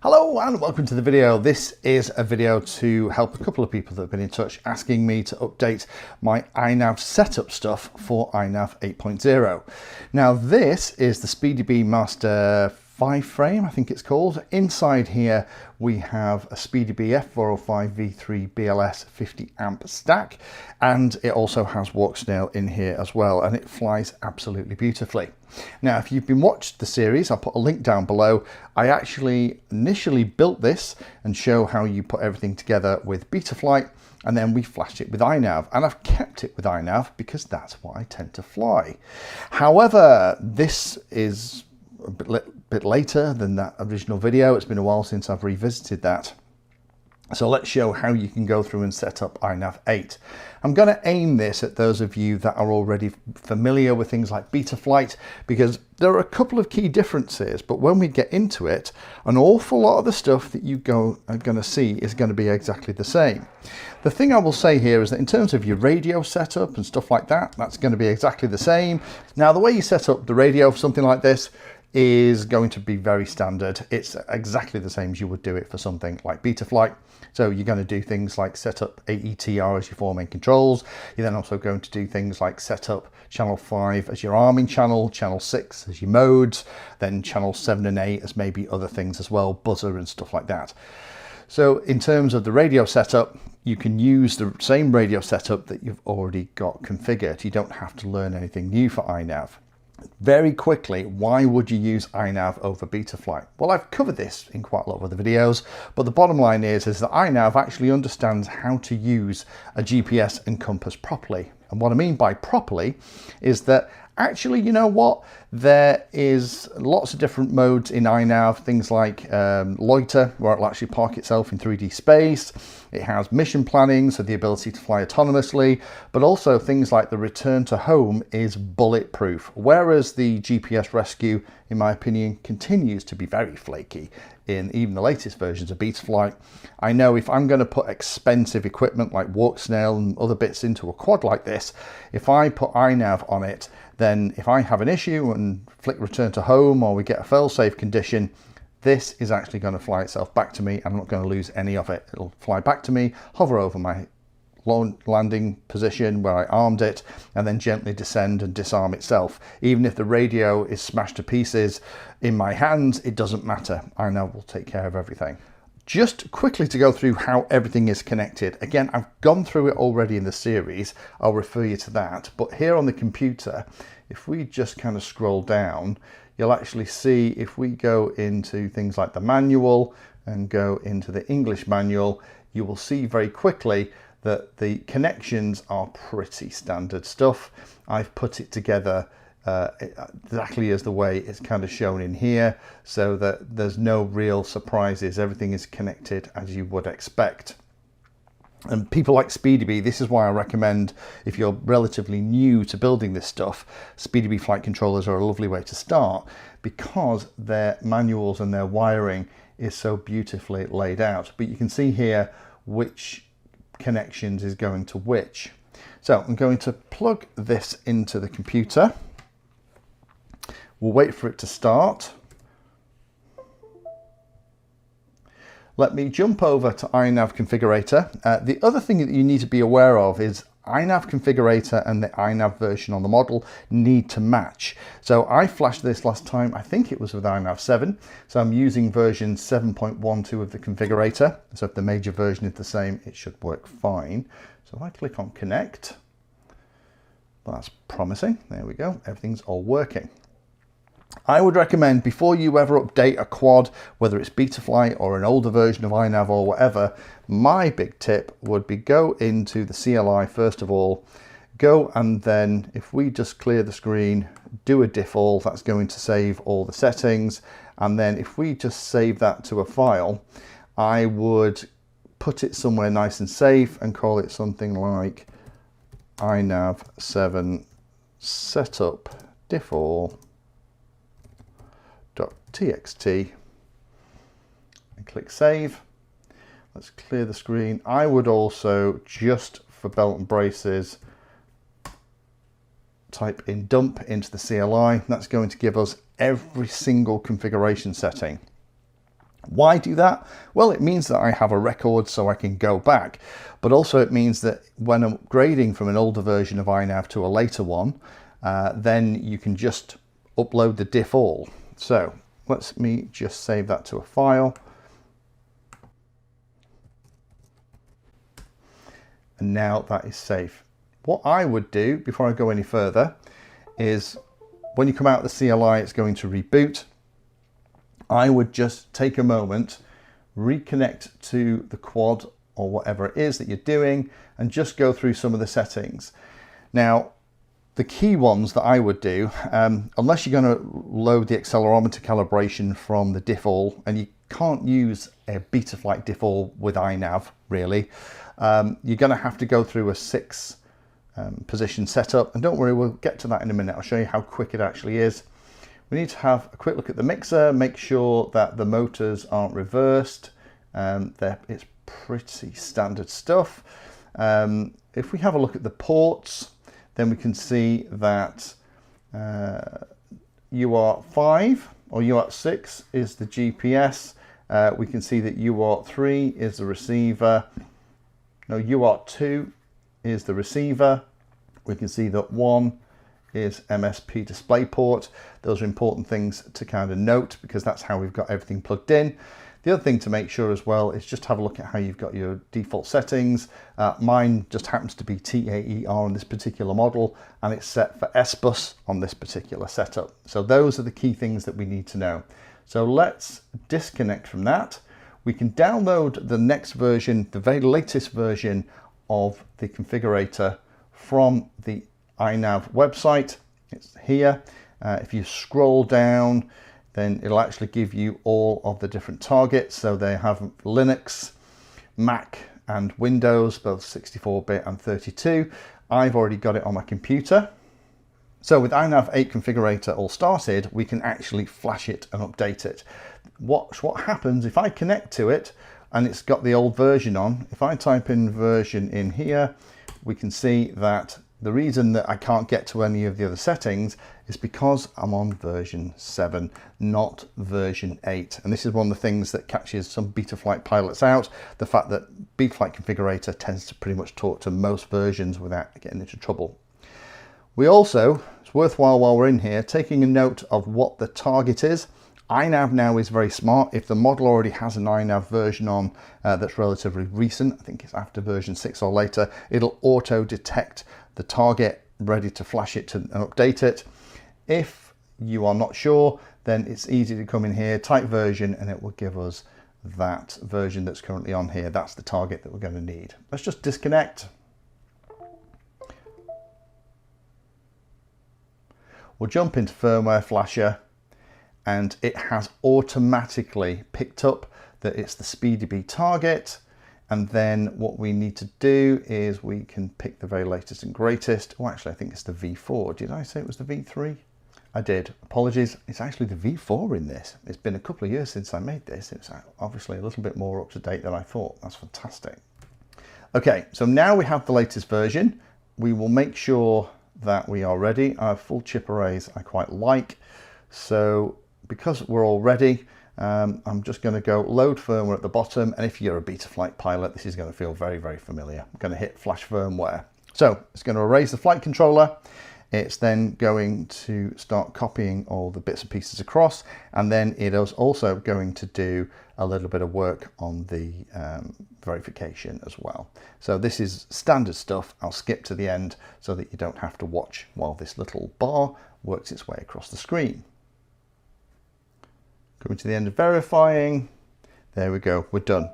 Hello and welcome to the video. This is a video to help a couple of people that have been in touch asking me to update my INAV setup stuff for INAV 8.0. Now this is the SpeedyBee Master 5 frame, I think it's called. Inside here we have a SpeedyBee F405 V3 BLS 50 amp stack, and it also has Walksnail in here as well, and it flies absolutely beautifully. Now if you've been watched the series, I'll put a link down below. I actually initially built this and show how you put everything together with Betaflight, and then we flashed it with INAV, and I've kept it with INAV because that's what I tend to fly. However, this is a bit later than that original video. It's been a while since I've revisited that. So let's show how you can go through and set up INAV 8. I'm going to aim this at those of you that are already familiar with things like Betaflight, because there are a couple of key differences, but when we get into it, an awful lot of the stuff that you are going to see is going to be exactly the same. The thing I will say here is that in terms of your radio setup and stuff like that, that's going to be exactly the same. Now the way you set up the radio for something like this is going to be very standard. It's exactly the same as you would do it for something like Betaflight. So you're going to do things like set up AETR as your four main controls. You're then also going to do things like set up channel 5 as your arming channel, channel 6 as your modes, then channel 7 and 8 as maybe other things as well, buzzer and stuff like that. So in terms of the radio setup, you can use the same radio setup that you've already got configured. You don't have to learn anything new for INAV. Very quickly, why would you use INAV over Betaflight? Well, I've covered this in quite a lot of other videos, but the bottom line is that INAV actually understands how to use a GPS and compass properly. And what I mean by properly is that actually, you know what? There is lots of different modes in INAV, things like loiter, where it'll actually park itself in 3D space. It has mission planning, so the ability to fly autonomously, but also things like the return to home is bulletproof, whereas the GPS rescue, in my opinion, continues to be very flaky in even the latest versions of Betaflight. I know if I'm going to put expensive equipment like Walksnail and other bits into a quad like this, if I put INAV on it, then if I have an issue and flick return to home or we get a failsafe condition, this is actually going to fly itself back to me and I'm not going to lose any of it. It'll fly back to me, hover over my landing position where I armed it, and then gently descend and disarm itself. Even if the radio is smashed to pieces in my hands, it doesn't matter. INAV will take care of everything. Just quickly to go through how everything is connected. Again, I've gone through it already in the series. I'll refer you to that. But here on the computer, if we just kind of scroll down, you'll actually see if we go into things like the manual and go into the English manual, you will see very quickly that the connections are pretty standard stuff. I've put it together exactly as the way it's kind of shown in here, so that there's no real surprises. Everything is connected as you would expect. And people like SpeedyBee, this is why I recommend, if you're relatively new to building this stuff, SpeedyBee flight controllers are a lovely way to start, because their manuals and their wiring is so beautifully laid out. But you can see here which connections is going to which. So I'm going to plug this into the computer. We'll wait for it to start. Let me jump over to INAV configurator. The other thing that you need to be aware of is INAV configurator and the INAV version on the model need to match. So I flashed this last time, I think it was with INAV 7. So I'm using version 7.12 of the configurator. So if the major version is the same, it should work fine. So if I click on connect, that's promising. There we go. Everything's all working. I would recommend, before you ever update a quad, whether it's Betaflight or an older version of INAV or whatever, my big tip would be go into the CLI first of all, go and then if we just clear the screen, do a diff all, that's going to save all the settings, and then if we just save that to a file, I would put it somewhere nice and safe and call it something like INAV 7 setup diff all .txt and click save. Let's clear the screen. I would also, just for belt and braces, type in dump into the CLI. That's going to give us every single configuration setting. Why do that? Well, it means that I have a record so I can go back, but also it means that when I'm upgrading from an older version of INAV to a later one, then you can just upload the diff all. So let me just save that to a file. And now that is safe. What I would do before I go any further is when you come out of the CLI, it's going to reboot. I would just take a moment, reconnect to the quad or whatever it is that you're doing, and just go through some of the settings. Now, the key ones that I would do, unless you're going to load the accelerometer calibration from the diff all, and you can't use a Betaflight diff all with INAV really, you're going to have to go through a 6 position setup. And don't worry, we'll get to that in a minute. I'll show you how quick it actually is. We need to have a quick look at the mixer, make sure that the motors aren't reversed. It's pretty standard stuff. If we have a look at the ports, then we can see that UART5 or UART6 is the GPS. We can see that UART3 is the receiver. No, UART2 is the receiver. We can see that 1 is MSP DisplayPort. Those are important things to kind of note because that's how we've got everything plugged in. The other thing to make sure as well is just have a look at how you've got your default settings. Mine just happens to be TAER on this particular model, and it's set for S-Bus on this particular setup. So those are the key things that we need to know. So let's disconnect from that. We can download the next version, the very latest version of the configurator from the INAV website. It's here. If you scroll down, then it'll actually give you all of the different targets. So they have Linux, Mac and Windows, both 64-bit and 32. I've already got it on my computer. So with INAV 8 configurator all started, we can actually flash it and update it. Watch what happens if I connect to it and it's got the old version on. If I type in version in here, we can see that the reason that I can't get to any of the other settings is because I'm on version 7, not version 8. And this is one of the things that catches some Betaflight pilots out, the fact that Betaflight configurator tends to pretty much talk to most versions without getting into trouble. We also, it's worthwhile while we're in here, taking a note of what the target is. INAV now is very smart. If the model already has an INAV version on that's relatively recent, I think it's after version 6 or later, it'll auto detect the target, ready to flash it and update it. If you are not sure, then it's easy to come in here, type version, and it will give us that version that's currently on here. That's the target that we're going to need. Let's just disconnect. We'll jump into firmware flasher, and it has automatically picked up that it's the SpeedyB target. And then what we need to do is we can pick the very latest and greatest. Oh, actually, I think it's the V4. Did I say it was the V3? I did. Apologies. It's actually the V4 in this. It's been a couple of years since I made this. It's obviously a little bit more up to date than I thought. That's fantastic. Okay, so now we have the latest version. We will make sure that we are ready. Our full chip arrays I quite like. So because we're all ready, I'm just going to go load firmware at the bottom, and if you're a Betaflight pilot, this is going to feel very, very familiar. I'm going to hit flash firmware. So it's going to erase the flight controller. It's then going to start copying all the bits and pieces across, and then it is also going to do a little bit of work on the verification as well. So this is standard stuff. I'll skip to the end so that you don't have to watch while this little bar works its way across the screen. Coming to the end of verifying. There we go, we're done.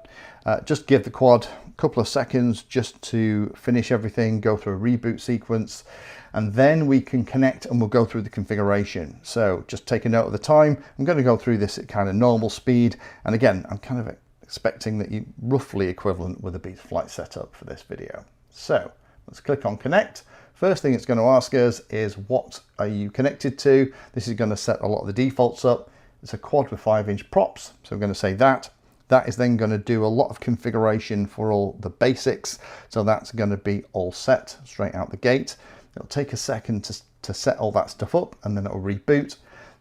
Just give the quad a couple of seconds just to finish everything, go through a reboot sequence, and then we can connect and we'll go through the configuration. So just take a note of the time. I'm going to go through this at kind of normal speed. And again, I'm kind of expecting that you're roughly equivalent with a Betaflight setup for this video. So let's click on connect. First thing it's going to ask us is what are you connected to? This is going to set a lot of the defaults up. It's a quad with 5-inch props, so I'm going to say that. That is then going to do a lot of configuration for all the basics, so that's going to be all set straight out the gate. It'll take a second to set all that stuff up, and then it'll reboot.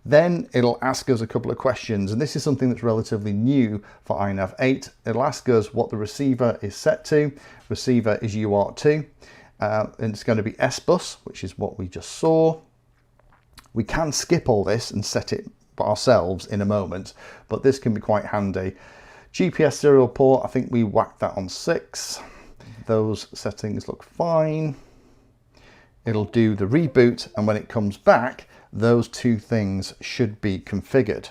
Then it'll ask us a couple of questions, and this is something that's relatively new for INAV 8. It'll ask us what the receiver is set to. Receiver is UART2, and it's going to be S-bus, which is what we just saw. We can skip all this and set it ourselves in a moment, but this can be quite handy. GPS serial port, I think we whacked that on 6. Those settings look fine. It'll do the reboot, and when it comes back, those two things should be configured.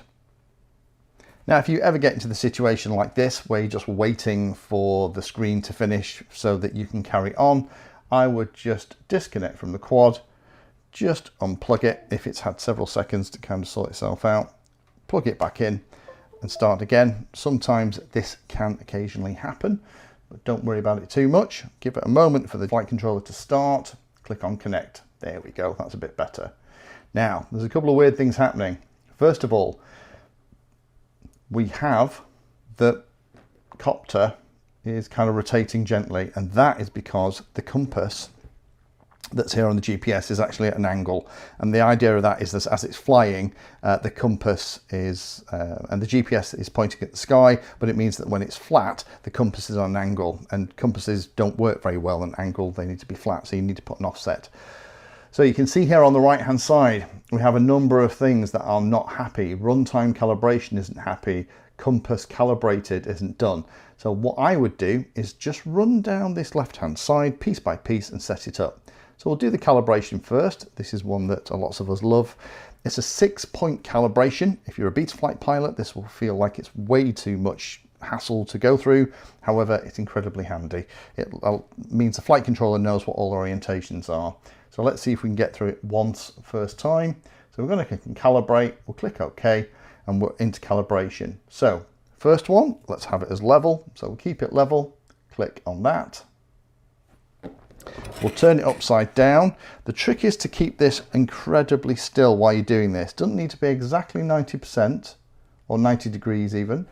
Now, if you ever get into the situation like this, where you're just waiting for the screen to finish so that you can carry on, I would just disconnect from the quad, just unplug it if it's had several seconds to kind of sort itself out, plug it back in and start again. Sometimes this can occasionally happen, but don't worry about it too much. Give it a moment for the flight controller to start, click on connect. There we go, that's a bit better. Now, there's a couple of weird things happening. First of all, we have the copter is kind of rotating gently, and that is because the compass that's here on the GPS is actually at an angle, and the idea of that is that as it's flying, the compass is and the GPS is pointing at the sky, but it means that when it's flat, the compass is on an angle, and compasses don't work very well on an angle. They need to be flat, so you need to put an offset. So you can see here on the right hand side, we have a number of things that are not happy. Runtime calibration isn't happy. Compass calibrated isn't done. So what I would do is just run down this left hand side piece by piece and set it up. So we'll do the calibration first. This is one that lots of us love. It's a 6-point calibration. If you're a Betaflight pilot, this will feel like it's way too much hassle to go through. However, it's incredibly handy. It means the flight controller knows what all orientations are. So let's see if we can get through it once first time. So we're going to click on calibrate, we'll click OK, and we're into calibration. So first one, let's have it as level. So we'll keep it level, click on that. We'll turn it upside down. The trick is to keep this incredibly still while you're doing this. Doesn't need to be exactly 90% or 90 degrees even.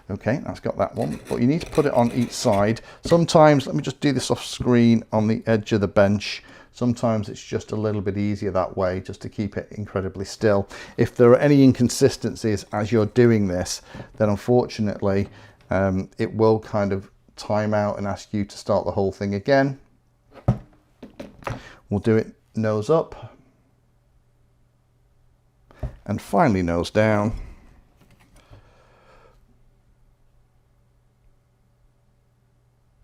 Okay, that's got that one, but you need to put it on each side. Sometimes, let me just do this off screen on the edge of the bench. Sometimes it's just a little bit easier that way, just to keep it incredibly still. If there are any inconsistencies as you're doing this, then unfortunately it will kind of time out and ask you to start the whole thing again. We'll do it nose up and finally nose down.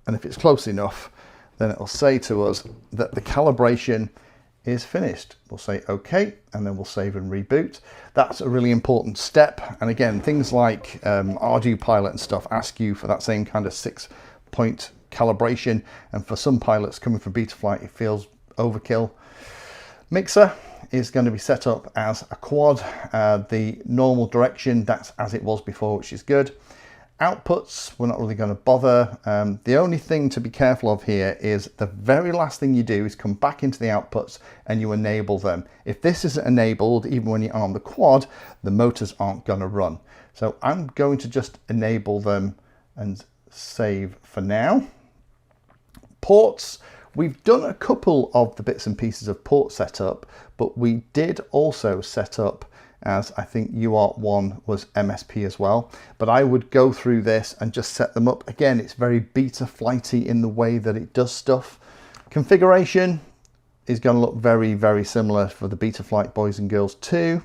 And if it's close enough, then it'll say to us that the calibration is finished. We'll say OK, and then we'll save and reboot. That's a really important step. And again, things like Ardu Pilot and stuff ask you for that same kind of 6-point calibration. And for some pilots coming from Betaflight, it feels overkill. Mixer is going to be set up as a quad. The normal direction, that's as it was before, which is good. Outputs, we're not really going to bother. The only thing to be careful of here is the very last thing you do is come back into the outputs and you enable them. If this isn't enabled, even when you're on the quad, the motors aren't going to run. So I'm going to just enable them and save for now. Ports, we've done a couple of the bits and pieces of port setup, but we did also set up, as I think UART1 was MSP as well, but I would go through this and just set them up. Again, it's very Betaflighty in the way that it does stuff. Configuration is going to look very, very similar for the Betaflight boys and girls too.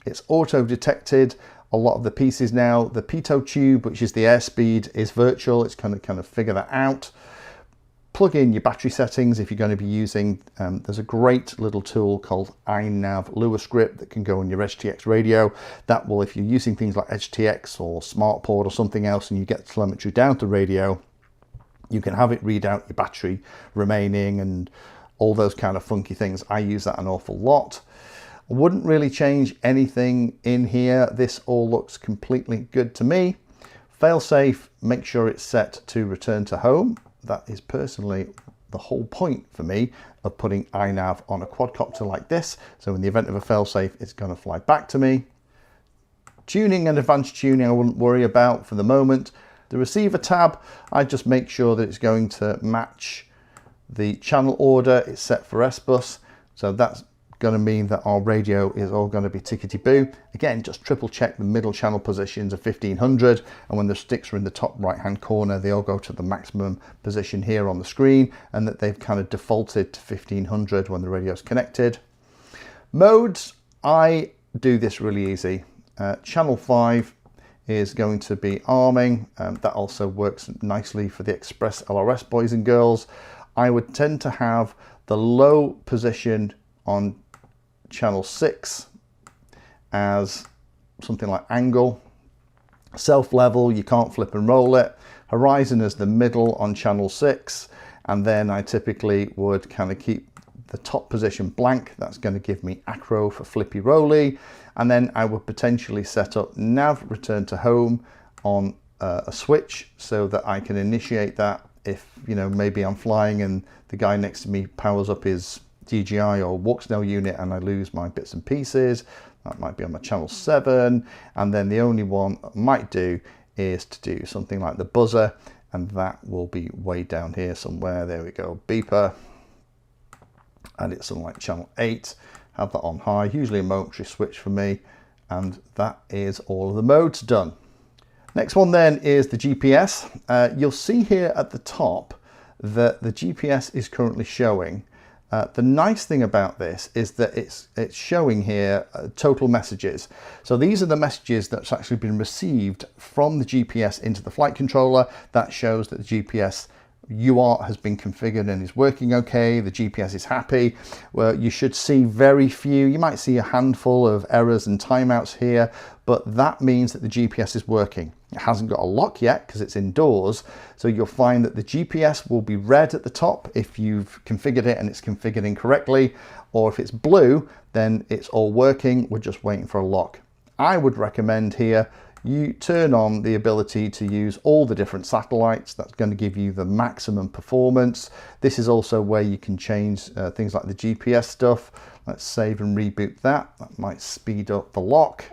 It's auto detected a lot of the pieces now. The pitot tube, which is the airspeed, is virtual. It's kind of figure that out. Plug in your battery settings if you're going to be using, there's a great little tool called INAV Lua script that can go on your HTX radio. That will, if you're using things like HTX or SmartPort or something else and you get telemetry down to radio, you can have it read out your battery remaining and all those kind of funky things. I use that an awful lot. I wouldn't really change anything in here. This all looks completely good to me. Failsafe, make sure it's set to return to home. That is personally the whole point for me of putting INAV on a quadcopter like this. So in the event of a failsafe, it's going to fly back to me. Tuning and advanced tuning I wouldn't worry about for the moment. The receiver tab, I just make sure that it's going to match the channel order. It's set for S-bus, so that's going to mean that our radio is all going to be tickety-boo. Again, just triple check the middle channel positions of 1500, and when the sticks are in the top right hand corner, they all go to the maximum position here on the screen, and that they've kind of defaulted to 1500 when the radio is connected. Modes, I do this really easy. Channel 5 is going to be arming. That also works nicely for the Express LRS boys and girls. I would tend to have the low position on channel 6 as something like angle. Self level, you can't flip and roll it. Horizon is the middle on channel 6, and then I typically would kind of keep the top position blank. That's going to give me acro for flippy rolly, and then I would potentially set up nav return to home on a switch so that I can initiate that if, you know, maybe I'm flying and the guy next to me powers up his DJI or Walksnail unit and I lose my bits and pieces. That might be on my channel 7, and then the only one I might do is to do something like the buzzer, and that will be way down here somewhere. There we go, beeper, and it's something like channel 8. Have that on high, usually a momentary switch for me, and that is all of the modes done. Next one then is the GPS. You'll see here at the top that the GPS is currently showing. The nice thing about this is that it's showing here total messages. So these are the messages that's actually been received from the GPS into the flight controller. That shows that the GPS UART has been configured and is working okay. The GPS is happy. Well, you should see very few, you might see a handful of errors and timeouts here, but that means that the GPS is working. It hasn't got a lock yet because it's indoors, so you'll find that the GPS will be red at the top if you've configured it and it's configured incorrectly, or if it's blue, then it's all working, we're just waiting for a lock. I would recommend here you turn on the ability to use all the different satellites. That's going to give you the maximum performance. This is also where you can change things like the GPS stuff. Let's save and reboot that. That might speed up the lock.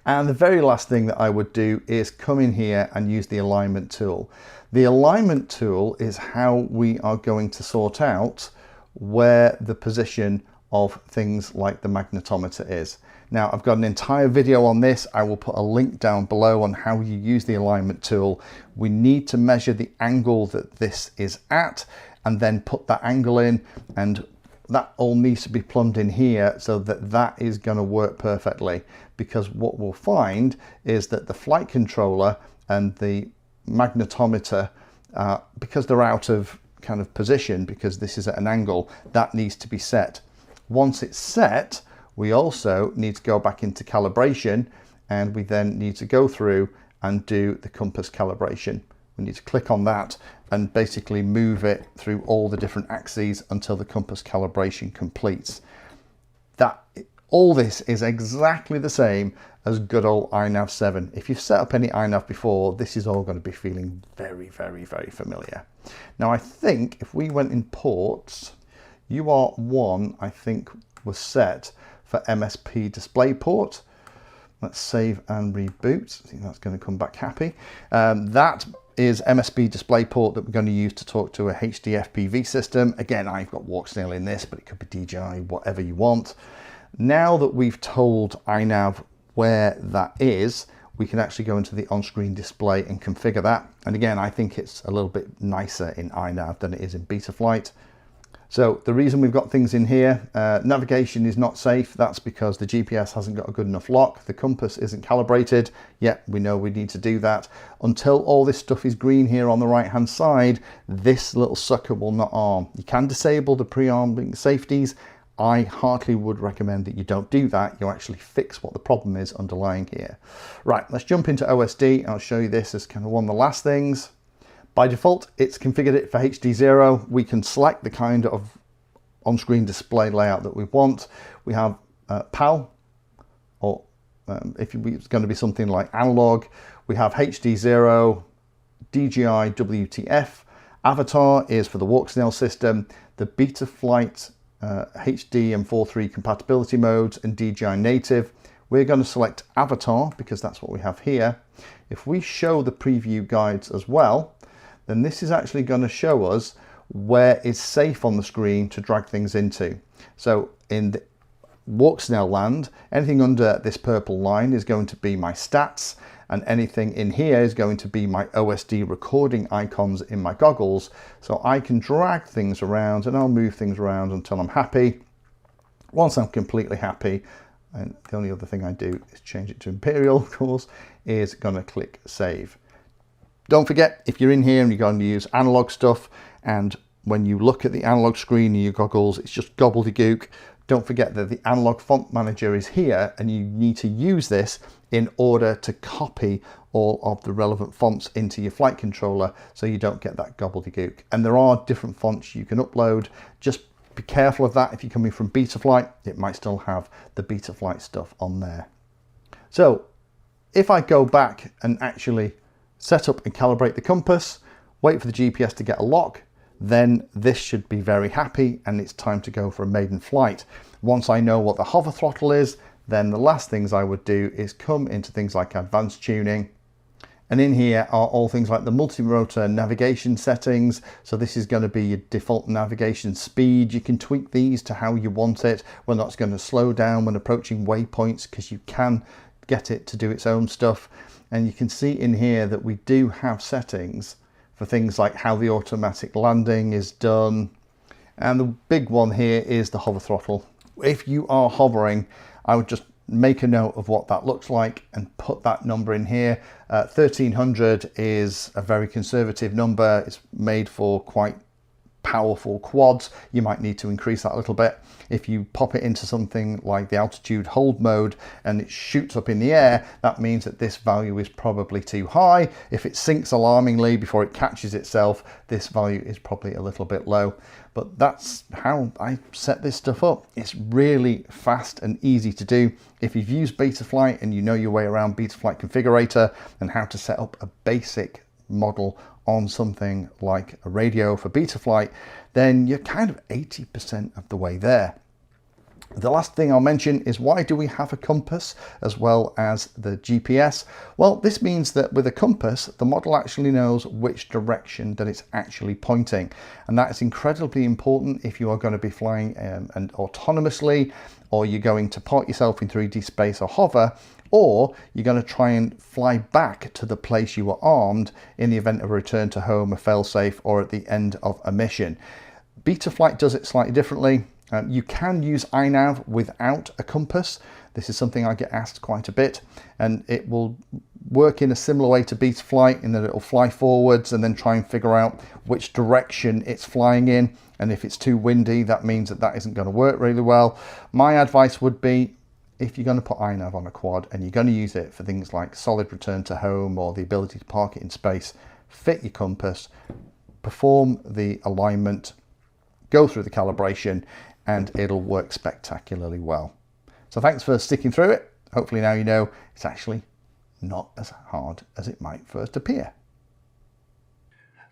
And the very last thing that I would do is come in here and use the alignment tool. The alignment tool is how we are going to sort out where the position of things like the magnetometer is. Now, I've got an entire video on this. I will put a link down below on how you use the alignment tool. We need to measure the angle that this is at and then put that angle in, and that all needs to be plumbed in here so that that is going to work perfectly, because what we'll find is that the flight controller and the magnetometer, because they're out of kind of position, because this is at an angle, that needs to be set. Once it's set, we also need to go back into calibration, and we then need to go through and do the compass calibration. We need to click on that and basically move it through all the different axes until the compass calibration completes. All this is exactly the same as good old INAV 7. If you've set up any INAV before, this is all going to be feeling very, very, very familiar. Now, I think if we went in ports, UART 1, I think, was set for MSP display port. Let's save and reboot. I think that's going to come back happy. That is MSP display port that we're going to use to talk to a HD FPV system. Again, I've got Walksnail in this, but it could be DJI, whatever you want. Now that we've told INAV where that is, we can actually go into the on-screen display and configure that. And again, I think it's a little bit nicer in INAV than it is in Betaflight. So the reason we've got things in here, navigation is not safe. That's because the GPS hasn't got a good enough lock. The compass isn't calibrated. Yet we know we need to do that. Until all this stuff is green here on the right hand side, this little sucker will not arm. You can disable the pre-arming safeties. I heartily would recommend that you don't do that. You actually fix what the problem is underlying here. Right, let's jump into OSD. I'll show you this as kind of one of the last things. By default, it's configured it for HD0. We can select the kind of on-screen display layout that we want. We have PAL, or if it's going to be something like analog, we have HD0, DJI WTF. Avatar is for the Walksnail system, the Betaflight HD and 4.3 compatibility modes, and DJI native. We're going to select Avatar because that's what we have here. If we show the preview guides as well, then this is actually going to show us where it's safe on the screen to drag things into. So in the walk snail land. Anything under this purple line is going to be my stats, and anything in here is going to be my OSD recording icons in my goggles. So I can drag things around and I'll move things around until I'm happy. Once I'm completely happy, and the only other thing I do is change it to Imperial, of course, is gonna click save. Don't forget, if you're in here and you're going to use analog stuff, and when you look at the analog screen in your goggles, it's just gobbledygook, don't forget that the analog font manager is here, and you need to use this in order to copy all of the relevant fonts into your flight controller so you don't get that gobbledygook. And there are different fonts you can upload. Just be careful of that. If you're coming from Betaflight, it might still have the Betaflight stuff on there. So if I go back and actually set up and calibrate the compass, wait for the GPS to get a lock, then this should be very happy and it's time to go for a maiden flight. Once I know what the hover throttle is, then the last things I would do is come into things like advanced tuning. And in here are all things like the multi-rotor navigation settings. So this is going to be your default navigation speed. You can tweak these to how you want it, whether it's going to slow down when approaching waypoints, because you can get it to do its own stuff. And you can see in here that we do have settings for things like how the automatic landing is done. And the big one here is the hover throttle. If you are hovering, I would just make a note of what that looks like and put that number in here. 1300 is a very conservative number. It's made for quite powerful quads. You might need to increase that a little bit. If you pop it into something like the altitude hold mode and it shoots up in the air, that means that this value is probably too high. If it sinks alarmingly before it catches itself, this value is probably a little bit low. But that's how I set this stuff up. It's really fast and easy to do. If you've used Betaflight and you know your way around Betaflight configurator and how to set up a basic model on something like a radio for Betaflight, then you're kind of 80% of the way there. The last thing I'll mention is, why do we have a compass as well as the GPS? Well, this means that with a compass, the model actually knows which direction that it's actually pointing. And that is incredibly important if you are going to be flying and autonomously, or you're going to park yourself in 3D space or hover, or you're going to try and fly back to the place you were armed in the event of a return to home, a failsafe, or at the end of a mission. Betaflight does it slightly differently. You can use INAV without a compass. This is something I get asked quite a bit, and it will work in a similar way to Betaflight in that it will fly forwards and then try and figure out which direction it's flying in. And if it's too windy, that means that that isn't going to work really well. My advice would be, if you're going to put INAV on a quad and you're going to use it for things like solid return to home or the ability to park it in space, fit your compass, perform the alignment, go through the calibration, and it'll work spectacularly well. So thanks for sticking through it. Hopefully now you know it's actually not as hard as it might first appear.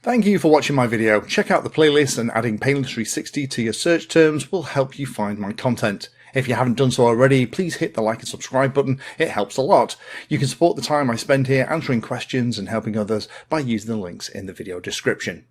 Thank you for watching my video. Check out the playlist, and adding Painless 360 to your search terms will help you find my content. If you haven't done so already, please hit the like and subscribe button. It helps a lot. You can support the time I spend here answering questions and helping others by using the links in the video description.